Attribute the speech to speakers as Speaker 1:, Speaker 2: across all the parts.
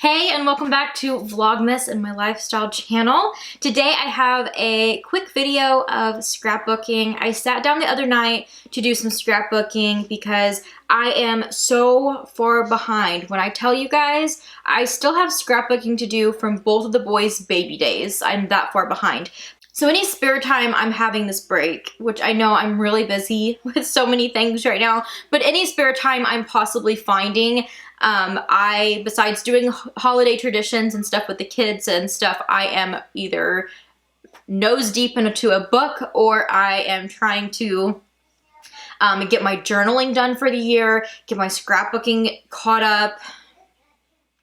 Speaker 1: Hey, and welcome back to Vlogmas and my lifestyle channel. Today I have a quick video of scrapbooking. I sat down the other night to do some scrapbooking because I am so far behind. When I tell you guys, I still have scrapbooking to do from both of the boys' baby days. I'm that far behind. So any spare time I'm having this break, which I know I'm really busy with so many things right now, but any spare time I'm possibly finding, besides doing holiday traditions and stuff with the kids and stuff, I am either nose deep into a book or I am trying to get my journaling done for the year, get my scrapbooking caught up.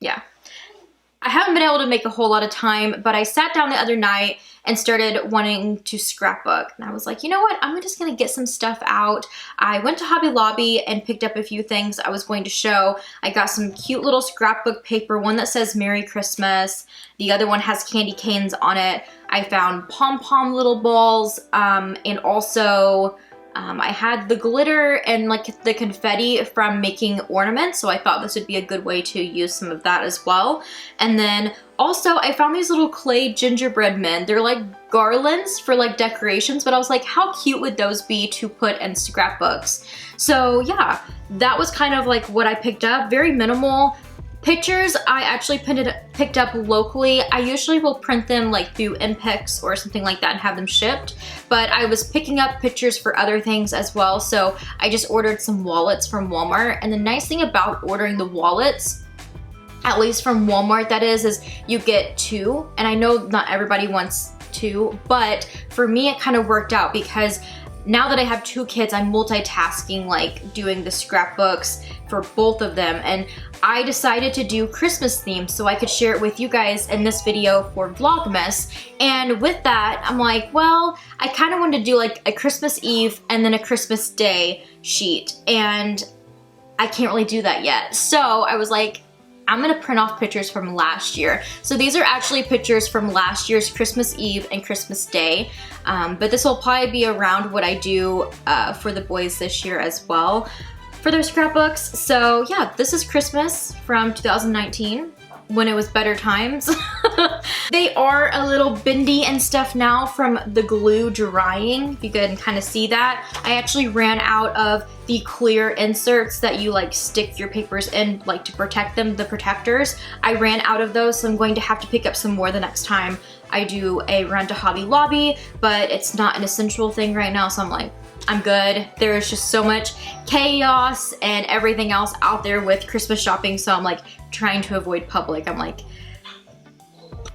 Speaker 1: Yeah. I haven't been able to make a whole lot of time, but I sat down the other night and started wanting to scrapbook. And I was like, you know what? I'm just gonna get some stuff out. I went to Hobby Lobby and picked up a few things I was going to show. I got some cute little scrapbook paper, one that says Merry Christmas. The other one has candy canes on it. I found pom-pom little balls, and also I had the glitter and like the confetti from making ornaments, so I thought this would be a good way to use some of that as well. And then also I found these little clay gingerbread men. They're like garlands for like decorations, but I was like, how cute would those be to put in scrapbooks? So yeah, that was kind of like what I picked up. Very minimal. Pictures I actually picked up locally. I usually will print them like through Impex or something like that and have them shipped, but I was picking up pictures for other things as well, so I just ordered some wallets from Walmart. And the nice thing about ordering the wallets, at least from Walmart that is you get two, and I know not everybody wants two, but for me it kind of worked out because now that I have two kids, I'm multitasking, like doing the scrapbooks for both of them, and I decided to do Christmas themes so I could share it with you guys in this video for Vlogmas. And with that, I'm like, well, I kind of wanted to do like a Christmas Eve and then a Christmas Day sheet, and I can't really do that yet. So I was like, I'm gonna print off pictures from last year. So these are actually pictures from last year's Christmas Eve and Christmas Day, but this will probably be around what I do for the boys this year as well for their scrapbooks. So yeah, this is Christmas from 2019 when it was better times. They are a little bendy and stuff now from the glue drying. If you can kind of see that. I actually ran out of the clear inserts that you like stick your papers in like to protect them, the protectors. I ran out of those, so I'm going to have to pick up some more the next time I do a run to Hobby Lobby, but it's not an essential thing right now, so I'm like, I'm good. There's just so much chaos and everything else out there with Christmas shopping, so I'm like trying to avoid public. I'm like,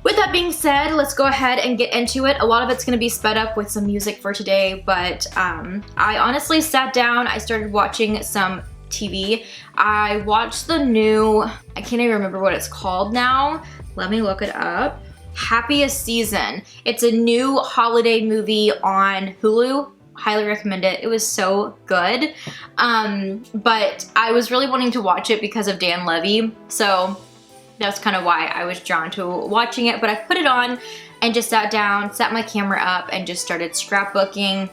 Speaker 1: with that being said, let's go ahead and get into it. A lot of it's gonna be sped up with some music for today, but I honestly sat down, I started watching some TV. I watched the new, I can't even remember what it's called now. Let me look it up. Happiest Season. It's a new holiday movie on Hulu. Highly recommend it. It was so good. But I was really wanting to watch it because of Dan Levy, so that's kind of why I was drawn to watching it. But I put it on and just sat down, set my camera up, and just started scrapbooking.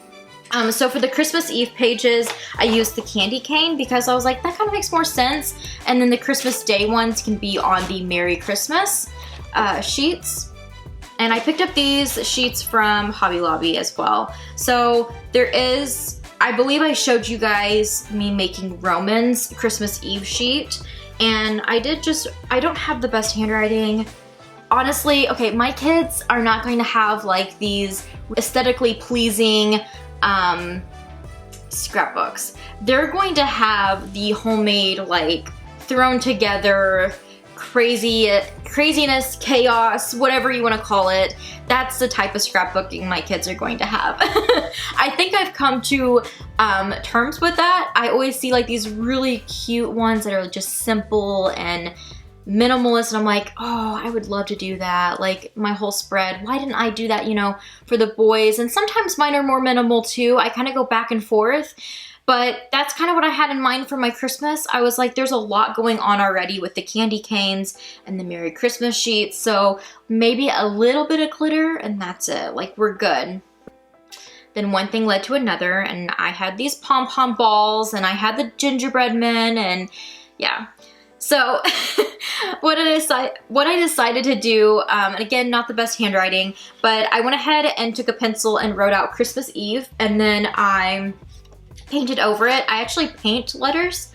Speaker 1: So for the Christmas Eve pages, I used the candy cane because I was like, that kind of makes more sense. And then the Christmas Day ones can be on the Merry Christmas sheets. And I picked up these sheets from Hobby Lobby as well. So there is, I believe I showed you guys me making Roman's Christmas Eve sheet. And I don't have the best handwriting. Honestly, okay, my kids are not going to have like these aesthetically pleasing scrapbooks. They're going to have the homemade, like thrown together, craziness, chaos, whatever you want to call it. That's the type of scrapbooking my kids are going to have. I think I've come to terms with that. I always see like these really cute ones that are just simple and minimalist, and I'm like, oh, I would love to do that. Like my whole spread. Why didn't I do that, you know, for the boys? And sometimes mine are more minimal too. I kind of go back and forth. But that's kind of what I had in mind for my Christmas. I was like, there's a lot going on already with the candy canes and the Merry Christmas sheets, so maybe a little bit of glitter and that's it. Like, we're good. Then one thing led to another, and I had these pom-pom balls, and I had the gingerbread men, and yeah. So what I decided to do, and again, not the best handwriting, but I went ahead and took a pencil and wrote out Christmas Eve, and then I painted over it. I actually paint letters,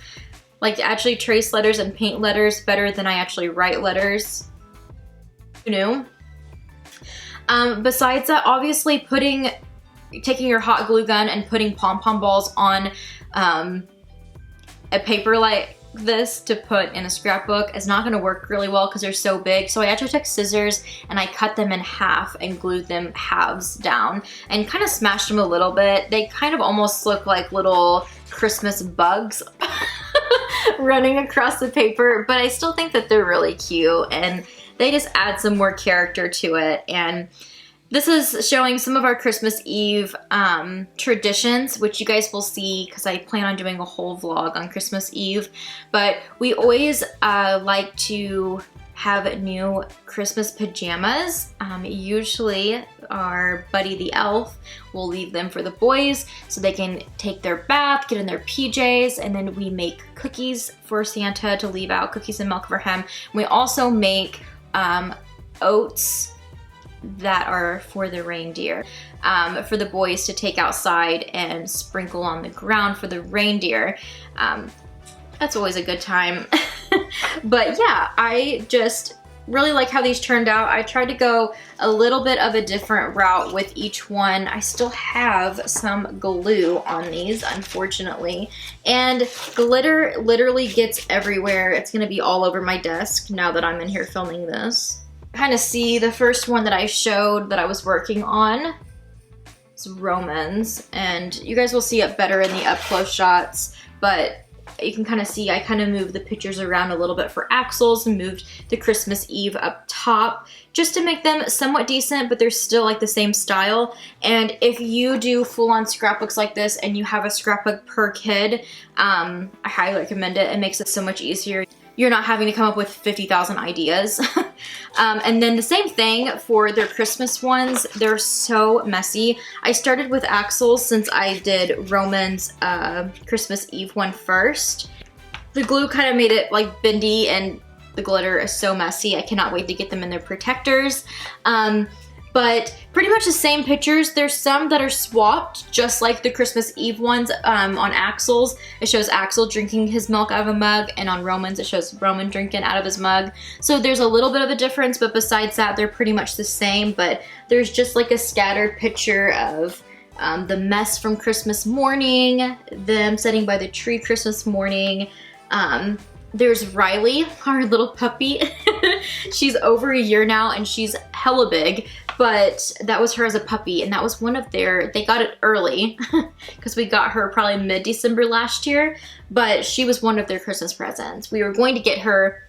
Speaker 1: like actually trace letters and paint letters better than I actually write letters. Who knew? Besides that, obviously taking your hot glue gun and putting pom-pom balls on a paper like this to put in a scrapbook is not gonna work really well because they're so big. So I actually took scissors and I cut them in half and glued them halves down and kind of smashed them a little bit. They kind of almost look like little Christmas bugs running across the paper, but I still think that they're really cute and they just add some more character to it. And this is showing some of our Christmas Eve traditions, which you guys will see because I plan on doing a whole vlog on Christmas Eve. But we always like to have new Christmas pajamas. Usually our buddy the elf will leave them for the boys so they can take their bath, get in their PJs, and then we make cookies for Santa to leave out, cookies and milk for him. We also make oats that are for the reindeer, for the boys to take outside and sprinkle on the ground for the reindeer. That's always a good time. But yeah, I just really like how these turned out. I tried to go a little bit of a different route with each one. I still have some glue on these, unfortunately. And glitter literally gets everywhere. It's gonna be all over my desk now that I'm in here filming this. Kind of see the first one that I showed that I was working on. It's Romans, and you guys will see it better in the up close shots, but you can kind of see I kind of moved the pictures around a little bit for Axel's and moved the Christmas Eve up top just to make them somewhat decent, but they're still like the same style. And if you do full-on scrapbooks like this and you have a scrapbook per kid, I highly recommend it. It makes it so much easier. You're not having to come up with 50,000 ideas. And then the same thing for their Christmas ones. They're so messy. I started with Axel's since I did Roman's Christmas Eve one first. The glue kind of made it like bendy and the glitter is so messy. I cannot wait to get them in their protectors. But pretty much the same pictures. There's some that are swapped, just like the Christmas Eve ones on Axel's. It shows Axel drinking his milk out of a mug, and on Roman's it shows Roman drinking out of his mug. So there's a little bit of a difference, but besides that, they're pretty much the same. But there's just like a scattered picture of the mess from Christmas morning, them sitting by the tree Christmas morning. There's Riley, our little puppy. She's over a year now and she's hella big, but that was her as a puppy, and that was one of they got it early because we got her probably mid-December last year, but she was one of their Christmas presents. We were going to get her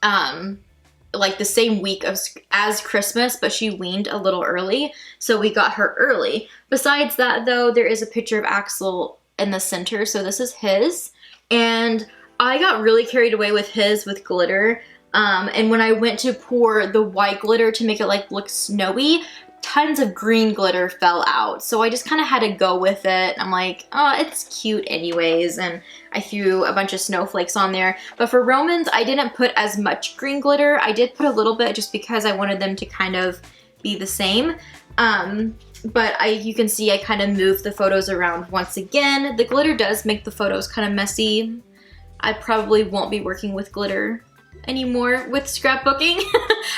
Speaker 1: like the same week as Christmas, but she weaned a little early, so we got her early. Besides that though, there is a picture of Axel in the center, so this is his, and I got really carried away with his with glitter, and when I went to pour the white glitter to make it like look snowy, tons of green glitter fell out. So I just kind of had to go with it. I'm like, oh, it's cute anyways, and I threw a bunch of snowflakes on there. But for Romans, I didn't put as much green glitter. I did put a little bit just because I wanted them to kind of be the same. But you can see I kind of moved the photos around once again. The glitter does make the photos kind of messy. I probably won't be working with glitter anymore with scrapbooking.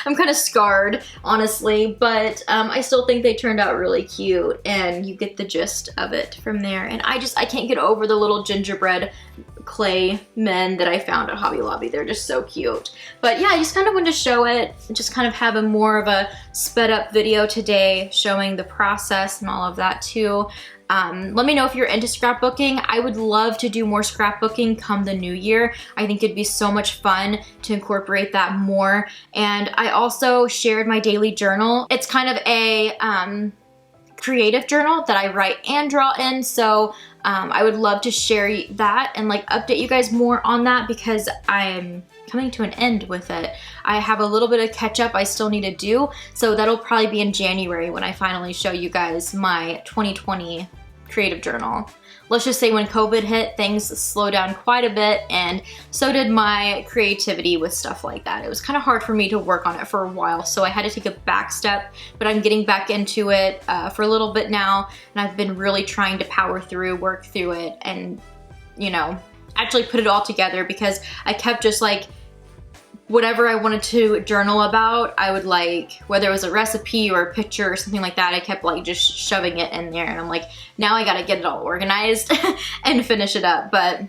Speaker 1: I'm kind of scarred, honestly, but I still think they turned out really cute, and you get the gist of it from there. And I can't get over the little gingerbread clay men that I found at Hobby Lobby. They're just so cute. But yeah, I just kind of wanted to show it, just kind of have a more of a sped up video today showing the process and all of that too. Let me know if you're into scrapbooking. I would love to do more scrapbooking come the new year. I think it'd be so much fun to incorporate that more. And I also shared my daily journal. It's kind of a creative journal that I write and draw in. So I would love to share that and like update you guys more on that because I'm coming to an end with it. I have a little bit of catch up I still need to do. So that'll probably be in January when I finally show you guys my 2020 creative journal. let's just say when COVID hit, things slowed down quite a bit, and so did my creativity with stuff like that. It was kind of hard for me to work on it for a while, so I had to take a back step, but I'm getting back into it for a little bit now, and I've been really trying to power through, work through it, and, you know, actually put it all together, because I kept just like, whatever I wanted to journal about, I would like, whether it was a recipe or a picture or something like that, I kept like just shoving it in there, and I'm like, now I gotta get it all organized and finish it up. But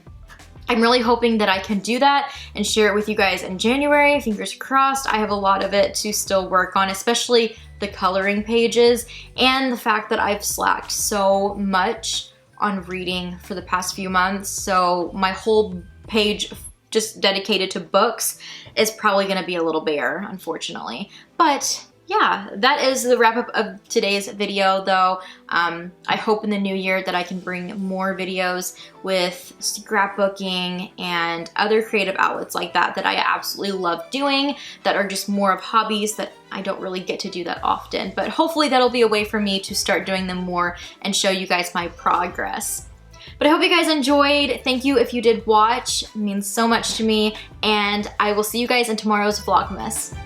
Speaker 1: I'm really hoping that I can do that and share it with you guys in January. Fingers crossed. I have a lot of it to still work on, especially the coloring pages, and the fact that I've slacked so much on reading for the past few months. So my whole page just dedicated to books is probably gonna be a little bare, unfortunately. But yeah, that is the wrap up of today's video though. I hope in the new year that I can bring more videos with scrapbooking and other creative outlets like that I absolutely love doing, that are just more of hobbies that I don't really get to do that often. But hopefully that'll be a way for me to start doing them more and show you guys my progress. But I hope you guys enjoyed. Thank you if you did watch. It means so much to me. And I will see you guys in tomorrow's Vlogmas.